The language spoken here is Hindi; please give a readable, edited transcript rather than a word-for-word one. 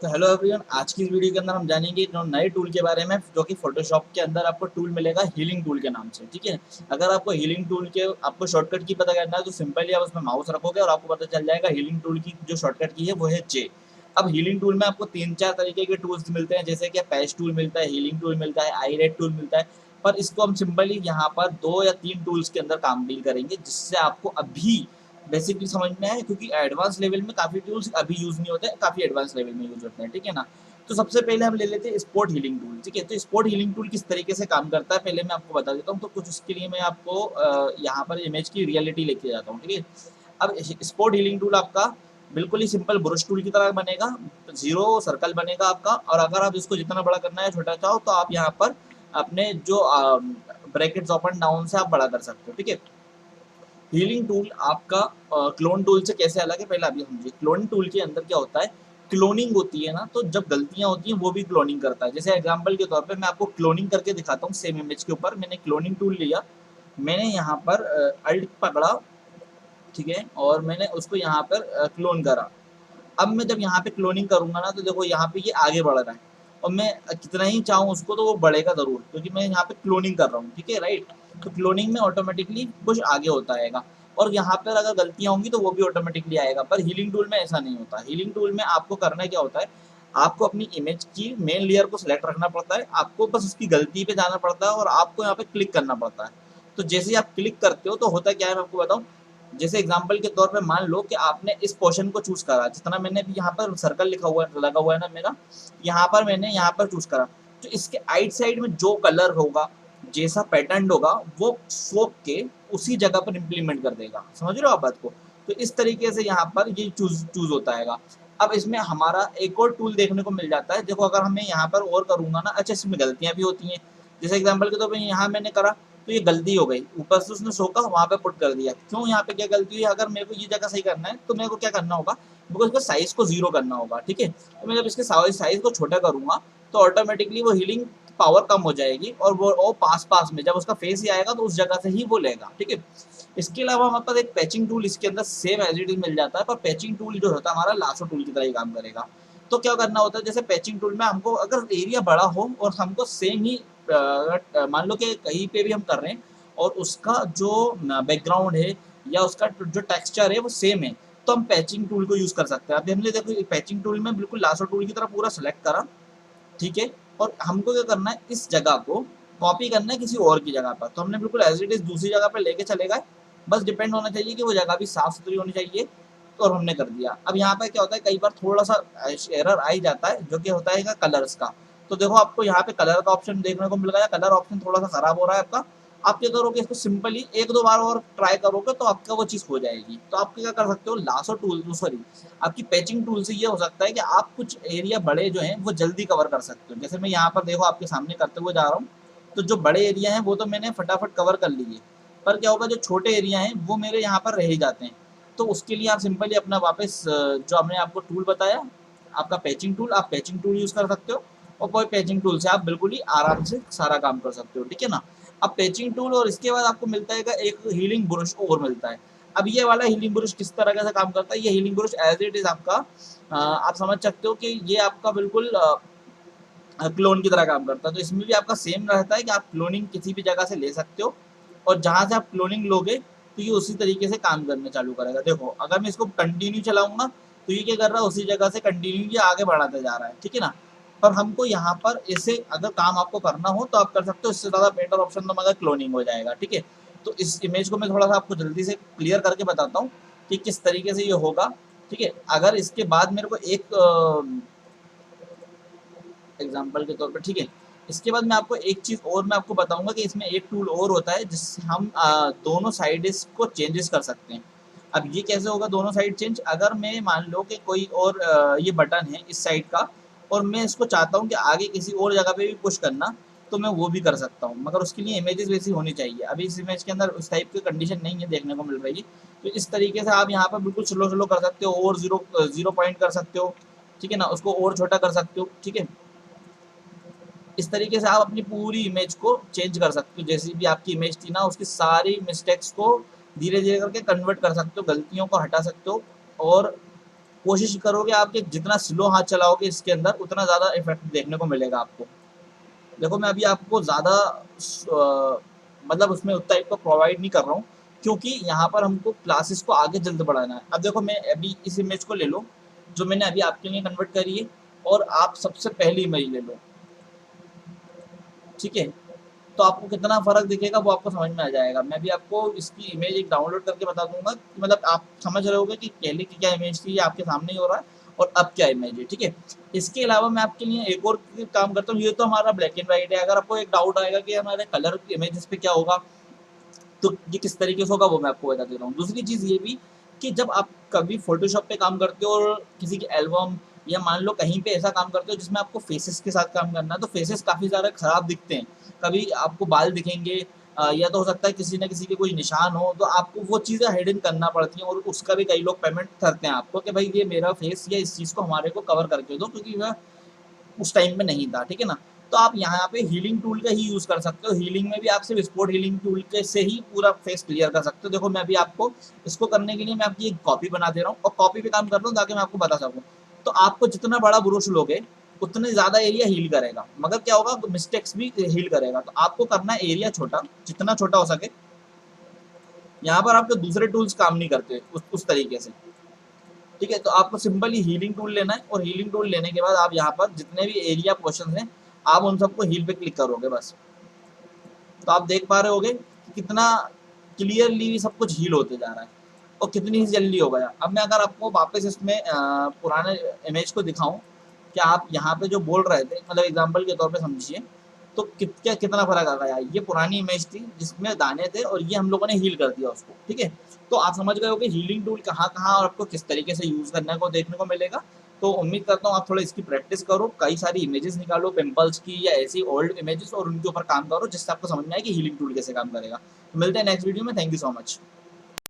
तो हेलो एवरीवन, आज की इस वीडियो के अंदर हम जानेंगे एक नए टूल के बारे में जो कि फोटोशॉप के अंदर आपको टूल मिलेगा हीलिंग टूल के नाम से। ठीक है, अगर आपको हीलिंग टूल के आपको शॉर्टकट की पता करना है तो सिंपली आप उसमें माउस रखोगे और आपको पता चल जाएगा हीलिंग टूल की जो शॉर्टकट की है वो है जे। अब हीलिंग टूल में आपको 3-4 तरीके के टूल्स मिलते हैं, जैसे कि पैच टूल मिलता है, हीलिंग टूल मिलता है, आई रेड टूल मिलता है। पर इसको हम सिंपली यहाँ पर 2 या 3 टूल्स के अंदर काम डील करेंगे, जिससे आपको अभी बेसिकली समझ में आए, क्योंकि एडवांस लेवल में काफ़ी टूल्स अभी यूज़ नहीं होते, काफ़ी एडवांस लेवल में यूज़ होते हैं। ठीक है ना। तो सबसे पहले हम ले लेते हैं स्पॉट हीलिंग टूल। ठीक है, तो स्पॉट हीलिंग टूल किस तरीके से काम करता है पहले मैं आपको बता देता हूँ। तो कुछ उसके लिए मैं आपको यहाँ पर इमेज की रियलिटी लेके जाता हूँ। ठीक है, अब स्पॉट हीलिंग टूल आपका बिल्कुल ही सिंपल ब्रश टूल की तरह बनेगा, जीरो सर्कल बनेगा आपका। और अगर आप इसको जितना बड़ा करना है छोटा चाहो तो आप यहाँ पर अपने जो ब्रैकेट्स ओपन डाउन से आप बड़ा कर सकते हो। ठीक है, हीलिंग टूल आपका क्लोन टूल से कैसे अलग है पहले आप ये समझिए। क्लोन टूल के अंदर क्या होता है, क्लोनिंग होती है ना, तो जब गलतियां होती हैं वो भी क्लोनिंग करता है। जैसे एग्जांपल के तौर पे मैं आपको क्लोनिंग करके दिखाता हूँ। सेम इमेज के ऊपर मैंने क्लोनिंग टूल लिया, मैंने यहाँ पर अल्ट पकड़ा, ठीक है, और मैंने उसको यहाँ पर क्लोन करा। अब मैं जब यहाँ पे क्लोनिंग करूंगा ना तो देखो यहाँ पे ये आगे बढ़ रहा है, और मैं कितना ही चाहूँ उसको तो वो बढ़ेगा जरूर, क्योंकि मैं यहाँ पे क्लोनिंग कर रहा हूँ। ठीक है, राइट। तो क्लोनिंग में ऑटोमेटिकली कुछ आगे होता आएगा, और यहाँ पर अगर गलतियां होंगी तो वो भी ऑटोमेटिकली आएगा। पर हीलिंग टूल में ऐसा नहीं होता। हीलिंग टूल में आपको करना क्या होता है, आपको अपनी इमेज की मेन लेयर को सिलेक्ट रखना पड़ता है, आपको बस उसकी गलती पे जाना पड़ता है और आपको यहाँ पे क्लिक करना पड़ता है। तो जैसे ही आप क्लिक करते हो तो होता क्या है मैं आपको बताऊं। जैसे एग्जांपल के तौर पे मान लो कि आपने इस पोर्शन को चूज करा, जितना मैंने भी यहाँ पर सर्कल लिखा हुआ है लगा हुआ है ना मेरा, यहाँ पर मैंने यहाँ पर चूज करा। तो इसके आइट साइड में जो कलर होगा, जैसा पैटर्न होगा, वो सोप के उसी जगह पर इम्प्लीमेंट कर देगा। समझ रहे हो आप बात को। तो इस तरीके से यहाँ पर ये चूज चूज होता है। अब इसमें हमारा एक और टूल देखने को मिल जाता है। देखो अगर हमें यहाँ पर और करूंगा ना, अच्छा इसमें गलतियां भी होती हैं। जैसे एग्जाम्पल के तौर पर यहाँ मैंने करा तो ये गलती हो गई, ऊपर से उसने शो का वहां पे पुट कर दिया। क्यों, यहाँ पे क्या गलती हुई, अगर मेरे को ये जगह सही करना है तो मेरे को क्या करना होगा, मेरे को इसका साइज को 0 करना होगा। ठीक है, तो मैं जब इसके साइज को छोटा करूंगा तो ऑटोमेटिकली वो हीलिंग पावर कम हो जाएगी, और वो पास पास में जब उसका फेस ही आएगा तो उस जगह से ही वो लेगा। ठीक है, इसके अलावा हमारे पास एक पैचिंग टूल इसके अंदर सेम एज इट इज मिल जाता है, पर पैचिंग टूल जो होता है हमारा लासो टूल की तरह ही काम करेगा। तो क्या करना होता है, जैसे पैचिंग टूल में हमको अगर एरिया बड़ा हो और हमको सेम ही मान लो कि कहीं पे भी हम कर रहे हैं और उसका जो बैकग्राउंड है या उसका जो टेक्सचर है वो सेम है, तो हम पैचिंग टूल को यूज कर सकते हैं। अभी हमने देखो पैचिंग टूल में बिल्कुल लासो टूल की तरह पूरा सेलेक्ट करा, ठीक है, और हमको क्या करना है, इस जगह को कॉपी करना है किसी और की जगह पर। तो हमने बिल्कुल एज इट इज दूसरी जगह पर लेके चले गए, बस डिपेंड होना चाहिए कि वो जगह भी साफ सुथरी होनी चाहिए। तो और हमने कर दिया। अब यहाँ पर क्या होता है, कई बार थोड़ा सा एरर आ ही जाता है, जो कि होता है कलर्स का। तो देखो आपको यहाँ पे कलर का ऑप्शन देखने को मिल गया, कलर ऑप्शन थोड़ा सा खराब हो रहा है आपका। आप क्या करोगे, इसको सिंपली 1-2 बार और ट्राई करोगे तो आपका वो चीज़ हो जाएगी। तो आप क्या कर सकते हो, लासो टूल, सॉरी, आपकी पैचिंग टूल से ये हो सकता है कि आप कुछ एरिया बड़े जो हैं वो जल्दी कवर कर सकते हो। जैसे मैं यहाँ पर देखो आपके सामने करते हुए जा रहा हूँ, तो जो बड़े एरिया हैं वो तो मैंने फटाफट कवर कर लिए, पर क्या होगा जो छोटे एरिया हैं वो मेरे यहाँ पर रह ही जाते हैं। तो उसके लिए आप सिंपली अपना वापस जो हमने आपको टूल बताया, आपका पैचिंग टूल, आप पैचिंग टूल यूज़ कर सकते हो, और कोई पैचिंग टूल से आप बिल्कुल ही आराम से सारा काम कर सकते हो। ठीक है ना। अब पैचिंग टूल और इसके बाद आपको मिलता है एक हीलिंग ब्रश और मिलता है। अब ये वाला हीलिंग ब्रश किस तरह से काम करता है, ये healing brush as it is आपका आप समझ सकते हो कि ये आपका बिल्कुल क्लोन की तरह काम करता है। तो इसमें भी आपका सेम रहता है कि आप क्लोनिंग किसी भी जगह से ले सकते हो, और जहां से आप क्लोनिंग लोगे तो ये उसी तरीके से काम करना चालू करेगा। देखो अगर मैं इसको कंटिन्यू चलाऊंगा तो ये क्या कर रहा है, उसी जगह से कंटिन्यू ये आगे बढ़ाते जा रहा है। ठीक है ना। पर हमको यहाँ पर इसे अगर काम आपको करना हो तो आप कर सकते हो, इससे ज़्यादा बेटर ऑप्शन तो मगर क्लोनिंग हो जाएगा। ठीक है, तो इस इमेज को मैं थोड़ा सा आपको जल्दी से क्लियर करके बताता हूँ कि किस तरीके से ये होगा। ठीक है, अगर इसके बाद मेरे को एक एग्जाम्पल के तौर पर, ठीक है, इसके बाद मैं आपको एक चीज़ और मैं आपको बताऊंगा कि इसमें एक टूल और होता है जिससे हम दोनों साइड को चेंजेस कर सकते हैं। अब ये कैसे होगा दोनों साइड चेंज, अगर मैं मान लो कि कोई और ये बटन है इस साइड का, और मैं इसको चाहता हूँ कि आगे किसी और जगह पे भी पुश करना, तो मैं वो भी कर सकता हूँ, मगर उसके लिए इमेजेस वैसी होनी चाहिए। अभी इस इमेज के अंदर उस टाइप की कंडीशन नहीं है देखने को मिल रही है। तो इस तरीके से आप यहाँ पर बिल्कुल स्लो स्लो कर सकते हो, और जीरो जीरो पॉइंट कर सकते हो। ठीक है ना, उसको और छोटा कर सकते हो। ठीक है, इस तरीके से आप अपनी पूरी इमेज को चेंज कर सकते हो। जैसी भी आपकी इमेज थी ना, उसकी सारी मिस्टेक्स को धीरे धीरे करके कन्वर्ट कर सकते हो, गलतियों को हटा सकते हो, और कोशिश करोगे आपके जितना स्लो हाथ चलाओगे इसके अंदर उतना ज़्यादा इफेक्ट देखने को मिलेगा आपको। देखो मैं अभी आपको ज़्यादा मतलब उसमें उतना टाइप का प्रोवाइड नहीं कर रहा हूँ, क्योंकि यहाँ पर हमको क्लासेस को आगे जल्द बढ़ाना है। अब देखो मैं अभी इस इमेज को ले लो जो मैंने अभी आपके लिए कन्वर्ट करी है, और आप सबसे पहली इमेज ले लो, ठीक है। तो आपको कितना फ़र्क दिखेगा वो आपको समझ में आ जाएगा। मैं भी आपको इसकी इमेज एक डाउनलोड करके बता दूंगा कि मतलब आप समझ रहे होगे कि पहले की क्या इमेज थी, ये आपके सामने ही हो रहा है, और अब क्या इमेज है, ठीक है। इसके अलावा मैं आपके लिए एक और काम करता हूँ। ये तो हमारा ब्लैक एंड वाइट है। अगर आपको एक डाउट आएगा कि हमारे कलर इमेजेस पे क्या होगा, तो ये किस तरीके से होगा वो मैं आपको बता देता हूँ। दूसरी चीज़ ये भी कि जब आप कभी फोटोशॉप पे काम करते हो और किसी की एल्बम या मान लो कहीं पे ऐसा काम करते हो जिसमें आपको फेसेस के साथ काम करना है, तो फेसेस काफ़ी ज़्यादा खराब दिखते हैं। कभी आपको बाल दिखेंगे, या तो हो सकता है किसी न किसी के कोई निशान हो, तो आपको वो चीज़ें हिडन करना पड़ती हैं, और उसका भी कई लोग पेमेंट करते हैं आपको कि भाई ये मेरा फेस या इस चीज़ को हमारे को कवर करके दो, क्योंकि वह उस टाइम में नहीं था, ठीक है ना। तो आप यहाँ पे हीलिंग टूल का ही यूज़ कर सकते हो। हीलिंग में भी आप सिर्फ स्पॉट हीलिंग टूल के से ही पूरा फेस क्लियर कर सकते हो। देखो मैं अभी आपको इसको करने के लिए मैं आपकी एक कॉपी बना दे रहा हूँ, और कॉपी पे काम कर रहा हूँ ताकि मैं आपको बता सकूँ। तो आपको जितना बड़ा ब्रश लोगे उतने ज़्यादा एरिया हील करेगा, मगर क्या होगा, मिस्टेक्स भी हील करेगा। तो आपको करना है एरिया छोटा, जितना छोटा हो सके। यहाँ पर आपके दूसरे टूल्स काम नहीं करते उस तरीके से, ठीक है। तो आपको सिंपली हीलिंग टूल लेना है, और हीलिंग टूल लेने के बाद आप यहाँ पर जितने भी एरिया पोर्शन हैं आप उन सबको हील पे क्लिक करोगे बस। तो आप देख पा रहे होगे कि कितना क्लियरली सब कुछ हील होते जा रहा है, और कितनी ही जल्दी हो गया। अब मैं अगर आपको वापस इसमें पुराने इमेज को दिखाऊं कि आप यहाँ पे जो बोल रहे थे, मतलब एग्जांपल के तौर पे समझिए, तो कितना फर्क आ गया। ये पुरानी इमेज थी जिसमें दाने थे, और ये हम लोगों ने हील कर दिया उसको, ठीक है। तो आप समझ गए हो कि हीलिंग टूल कहाँ कहाँ और आपको किस तरीके से यूज़ करने को देखने को मिलेगा। तो उम्मीद करता हूँ आप थोड़ा इसकी प्रैक्टिस करो, कई सारी इमेजेस निकालो पिंपल्स की या ऐसी ओल्ड इमेजेस, और उनके ऊपर काम करो जिससे आपको समझ में आए कि हीलिंग टूल कैसे काम करेगा। तो मिलते हैं नेक्स्ट वीडियो में। Thank you so much.